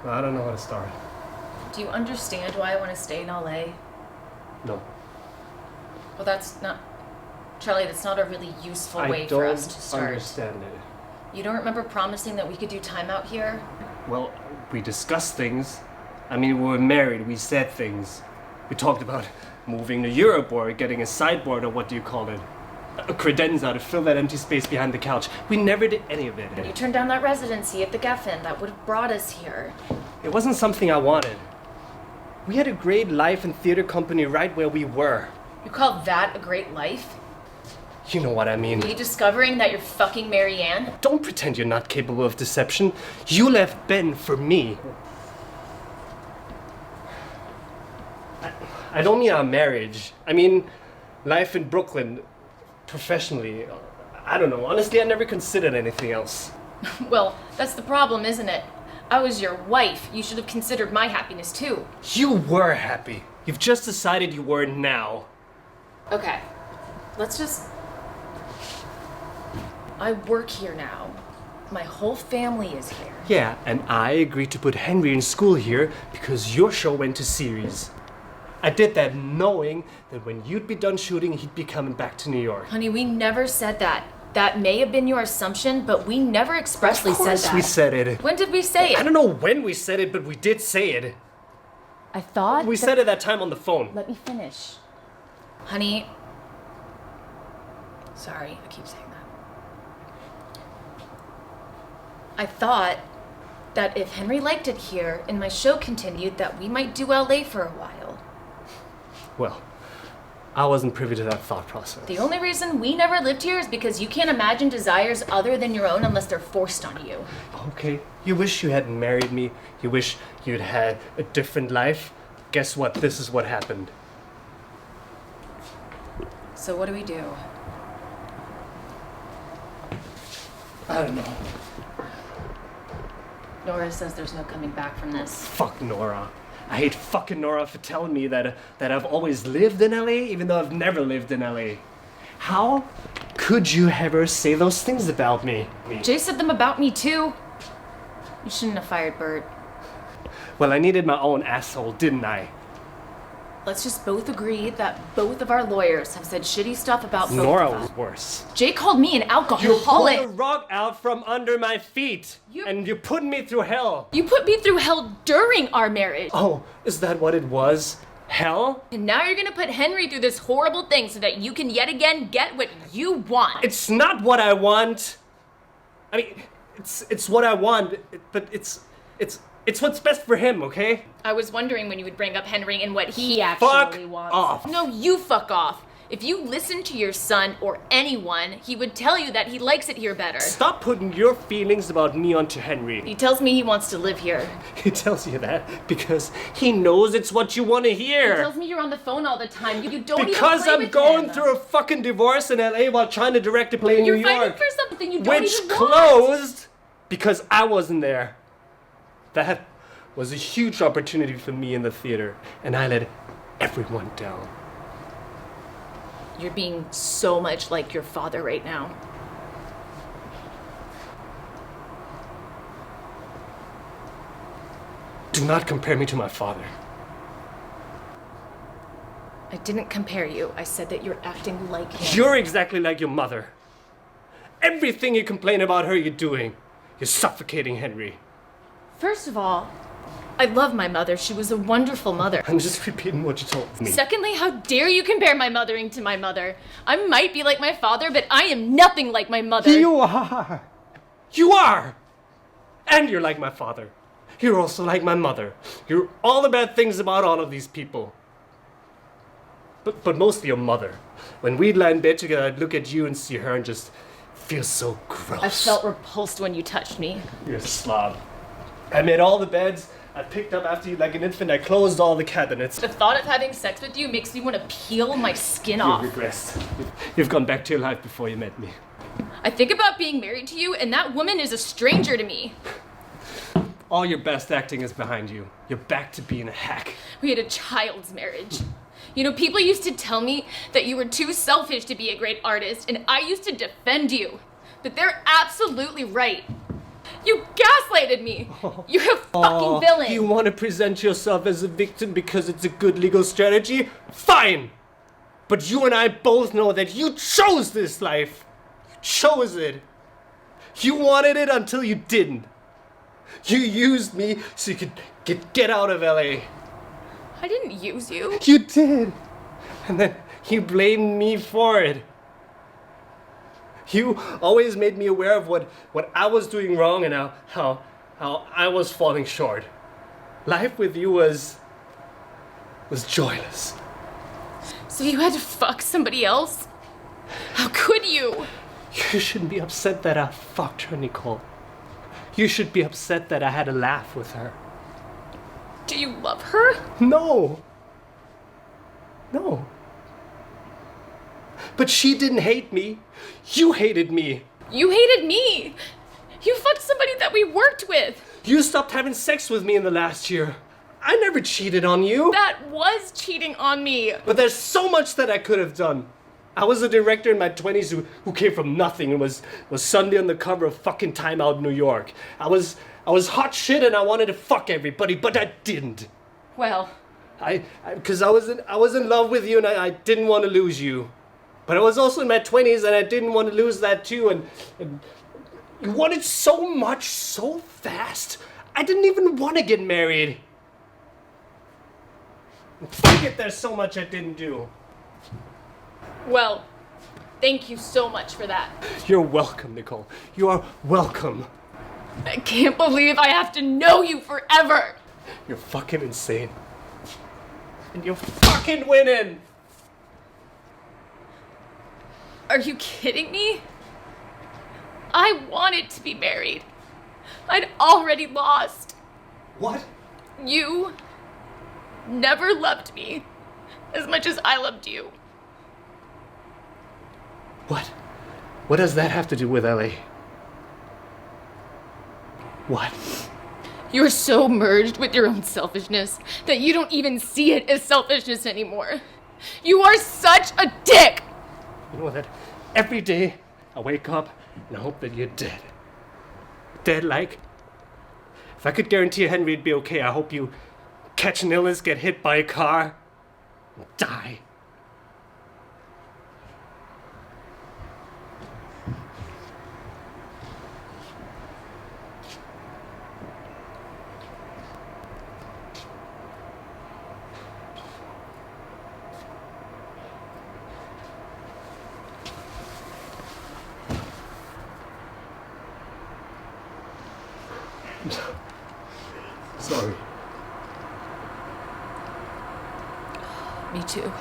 I don't know how to start. Do you understand why I want to stay in LA? No. Well, that's not... Charlie, that's not a really useful way for us to start. I don't understand it. You don't remember promising that we could do time out here? Well, we discussed things. I mean, we were married, we said things. We talked about moving to Europe or getting a sideboard, or what do you call it? A credenza to fill that empty space behind the couch. We never did any of it. You turned down that residency at the Geffen. That would have brought us here. It wasn't something I wanted. We had a great life and theater company right where we were. You call that a great life? You know what I mean. Me discovering that you're fucking Mary Ann? Don't pretend you're not capable of deception. You left Ben for me. I don't mean our marriage. I mean life in Brooklyn, professionally. I don't know. Honestly, I never considered anything else. Well, that's the problem, isn't it? I was your wife. You should have considered my happiness too. You were happy. You've just decided you were now. Okay. Let's just... I work here now. My whole family is here. Yeah, and I agreed to put Henry in school here because your show went to series. I did that knowing that when you'd be done shooting, he'd be coming back to New York. Honey, we never said that. That may have been your assumption, but we never expressly said that. Of course we said it. When did we say it? I don't know when we said it, but we did say it. I thought... We said it that time on the phone. Let me finish. Honey... Sorry, I keep saying that. I thought that if Henry liked it here and my show continued, that we might do LA for a while. Well, I wasn't privy to that thought process. The only reason we never lived here is because you can't imagine desires other than your own unless they're forced on you. Okay, you wish you hadn't married me. You wish you'd had a different life. Guess what? This is what happened. So what do we do? I don't know. Nora says there's no coming back from this. Fuck Nora. I hate fucking Nora for telling me that I've always lived in LA, even though I've never lived in LA. How could you ever say those things about me? Jay said them about me too. You shouldn't have fired Bert. Well, I needed my own asshole, didn't I? Let's just both agree that both of our lawyers have said shitty stuff about both Nora of us. was worse. Jay called me an You alcoholic. pulled the rug out from under my feet, and you put me through hell. You put me through hell during our marriage. Oh, is that what it was? Hell? And now you're gonna put Henry through this horrible thing so that you can yet again get what you want. It's not what I want. I mean, it's what I want, but it's what's best for him, okay? I was wondering when you would bring up Henry and what he actually wants. Off. No, you fuck off. If you listen to your son or anyone, he would tell you that he likes it here better. Stop putting your feelings about me onto Henry. He tells me he wants to live here. He tells you that because he knows it's what you want to hear. He tells me you're on the phone all the time. You don't Because even play I'm with going him. through a fucking divorce in LA while trying to direct a play in You're New fighting York. for something you don't Which even want. closed because I wasn't there. That was a huge opportunity for me in the theater, and I let everyone down. You're being so much like your father right now. Do not compare me to my father. I didn't compare you. I said that you're acting like him. You're exactly like your mother. Everything you complain about her, you're doing. You're suffocating Henry. First of all, I love my mother. She was a wonderful mother. I'm just repeating what you told me. Secondly, how dare you compare my mothering to my mother? I might be like my father, but I am nothing like my mother. You are! You are! And you're like my father. You're also like my mother. You're all the bad things about all of these people. But mostly your mother. When we'd lie in bed together, I'd look at you and see her and just feel so gross. I felt repulsed when you touched me. You're a slob. I made all the beds. I picked up after you like an infant. I closed all the cabinets. The thought of having sex with you makes me want to peel my skin You off. regressed. You've gone back to your life before you met me. I think about being married to you, and that woman is a stranger to me. All your best acting is behind you. You're back to being a hack. We had a child's marriage. You know, people used to tell me that you were too selfish to be a great artist, and I used to defend you. But they're absolutely right. You gaslighted me! You're a fucking villain! You want to present yourself as a victim because it's a good legal strategy? Fine! But you and I both know that you chose this life. You chose it. You wanted it until you didn't. You used me so you could get out of LA. I didn't use you. You did. And then you blamed me for it. You always made me aware of what I was doing wrong and how I was falling short. Life with you was joyless. So you had to fuck somebody else? How could you? You shouldn't be upset that I fucked her, Nicole. You should be upset that I had a laugh with her. Do you love her? No. But she didn't hate me. You hated me. You hated me. You fucked somebody that we worked with. You stopped having sex with me in the last year. I never cheated on you. That was cheating on me. But there's so much that I could have done. I was a director in my 20s who came from nothing and was Sunday on the cover of fucking Time Out in New York. I was hot shit and I wanted to fuck everybody, but I didn't. Well, Because I was in love with you and I didn't want to lose you. But I was also in my 20s and I didn't want to lose that too. And you wanted so much so fast. I didn't even want to get married. Fuck it, there's so much I didn't do. well, thank you so much for that. You're welcome, Nicole. You are welcome. I can't believe I have to know you forever. You're fucking insane. And you're fucking winning! Are you kidding me? I wanted to be married. I'd already lost. What? You never loved me as much as I loved you. What? What does that have to do with LA? What? You're so merged with your own selfishness that you don't even see it as selfishness anymore. You are such a dick! You know that every day I wake up and I hope that you're dead. Dead like? If I could guarantee Henry it'd be okay, I hope you catch an illness, get hit by a car, and die. Sorry. Me too.